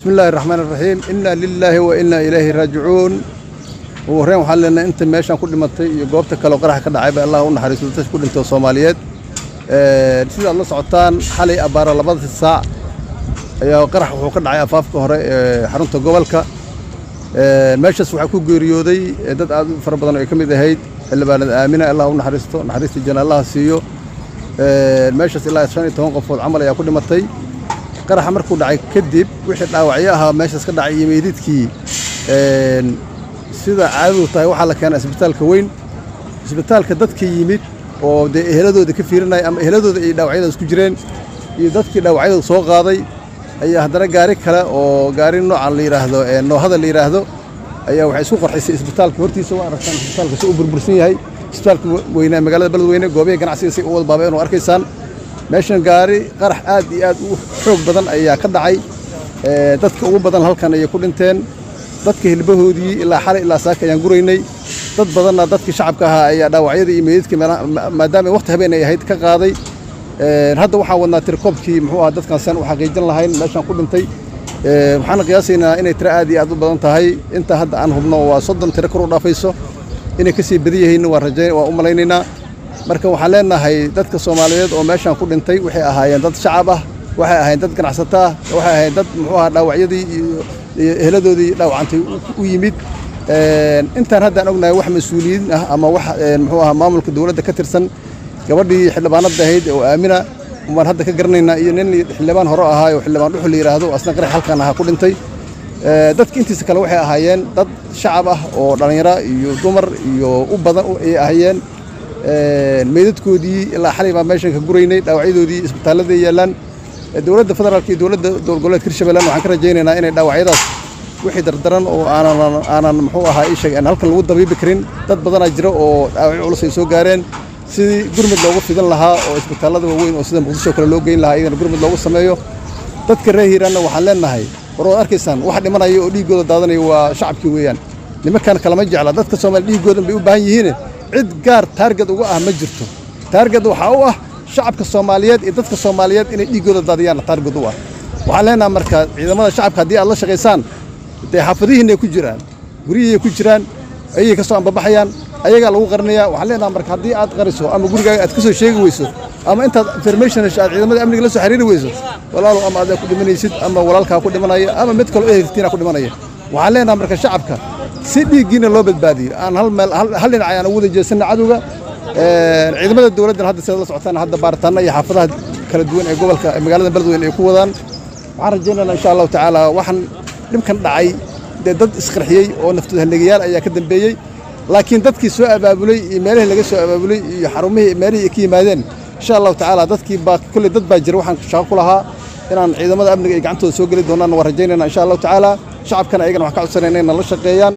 بسم الله الرحمن الرحيم إنا لله وإنا إليه راجعون ورين وحلنا أنت ماشان كل ما جوابتك لو قرح كذا عيب الله ونحرس وتش كل أنت صوماليات سيد الله سعطان حالي أبار لبض الساعة يا قرح وكذا عيب فاف كهراء حرنت جوالك ماشى سوحكو جريودي دد فربنا يكمل ذا هيد اللي بعد آمنة الله ونحرسته نحرست الجنة الله سيو ماشى الله عشان يتوقف العمل يا كل ما قرح مركو دعي كدب وحد أوعيها ماشى سكر دعي يميدتكي سيدا عادو طاي وحلا كان اسبتالك وين اسبتالك dadkii yimid oo eheladooda ka fiirinay ama eheladooda ay dhaawacayada isku jireen iyo dadkii dhaawacayada soo qaaday ayaa hadana gaari kale oo gaari noocan la yiraahdo noohada la yiraahdo ayaa waxay isku qorxisay isbitaalka hortiisa waa aragtaan isbitaalka soo burbursan yahay isbitaalka weyna magaalada Beledweyne goobaha ganacsiga si oo walba inuu arkaysaan meeshan gaari qarax aad iyo aad u xoog badan ayaa ka dhacay dadka ugu badan halkan ay ku dhinteen dadka hilbahoodii ilaa xalay ilaa saaka ayaan guraynay dad badanna dadkii shacabka ahaa ayaa dhaawacyada iyo meedadkii maadaama waqti habeen ay ahayd ka qaaday hadda waxaan wadnaa tirkoobkii muxuu ahaa dadkan san u xaqiijin lahayn meeshaan ku dhintay waxaan qiyaasaynaa inay tiro aad iyo aad u badan tahay inta hadda aan hubno waa 30 tiro kor u dhaafayso inay ka sii badan yihiin waa u malaynaynaa marka waxaan leenahay dadka Soomaaliyeed oo meeshaan ku dhintay waxay ahaayeen dad shacab ah waxay ahaayeen dad ganacsato ah waxay ahaayeen dad muxuu ahaa dhaawacyadii eheladoodii dhaawacantay u yimid intaan hadda aan ognahay wax mas'uuliyiin ah ama wax muxuu ahaa maamulka dawladda ka tirsan gabadhii xildhibaanada ahayd oo aamina waan hadda ka garanaynaa iyo nin xildhibaan hore ahaa oo xildhibaan dhuxul la yiraahdo asna qarax halkan aha ku dhintay dadka intiisa kale waxay ahaayeen dad shacab ah oo dhalinyaro iyo dumar iyo u badan ay ahaayeen meedadkoodii ilaa xalay baa meeshan ka guraynay dhaawacyadoodii isbitaalada yaalaan dawladda federaalka iyo dawladda goboleedka Hirshabeelle waxaan ka rajaynaynaa inay dhaawacyadaas wixii dardaran oo aanan muxuu ahaa ii sheeg aan halkan lagu dabiibi karin dad badan jira oo dhaawacyo culus ay soo gaareen sidii gurmad loogu fidan lahaa oo isbitaalada waaweyn oo sida Muqdisho kale loo geyn lahaa iyadana gurmad loogu sameeyo dadka reer Hiiraan waxaan leenahay waroo arkaysaan wax dhimanayo oo dhiigooda daadanayo waa shacabkii weeyaan nimankan kala ma jecla dadka Soomaali dhiigooda bay u baahan yihiin cid gaar target uga ah ma jirto target waxa uu ah shacabka Soomaaliyeed iyo dadka Soomaaliyeed inay dhiigooda daadiyaan target u ah waxaan leenahay marka ciidamada shacabka hadii aad la shaqeysaan intay xafadihiina ku jiraan guriyada ku jiraan ayay ka soo ambabaxayaan ayaga lagu qarinayaa waxaan leenahay marka hadii aad qariso ama gurigaaga aad ka soo sheegi weyso ama intaad information aad ciidamada amniga la soo xiriiri weyso walaalo ama aad ku dhimanaysid ama walaalka ku dhimanaya ama mid kale oo ehelkiina ku dhimanaya waxaan leenahay marka shacabka si dhiigina loo badbaadiyo aan hal dhinac ayaan ugu jeesana cadowga ciidamada dawladda hadda sida la socotaan hadda baaritaanna iyo xaafadaha kala duwan ee gobolka magaalada Beledweyne ay ku wadaan waxaan rajaynaynaa insha Allah tacaala waxaan dhibkan dhacay dad isqarxiyay oo naftooda haleegayaal ayaa ka dambeeyay laakiin dadkii soo abaabulay iyo meelaha laga soo abaabulay iyo xarumihii meelaha ka yimaadeen insha Allah tacaala dadkii baa kulli dad baa jira waxaan shaqo ku lahaa inaan ciidamada amniga ay gacantooda soo gali doonaan waan rajaynaynaa insha Allah tacaala shacabkana ayagana wax ka codsanaynaa in la shaqeeyaan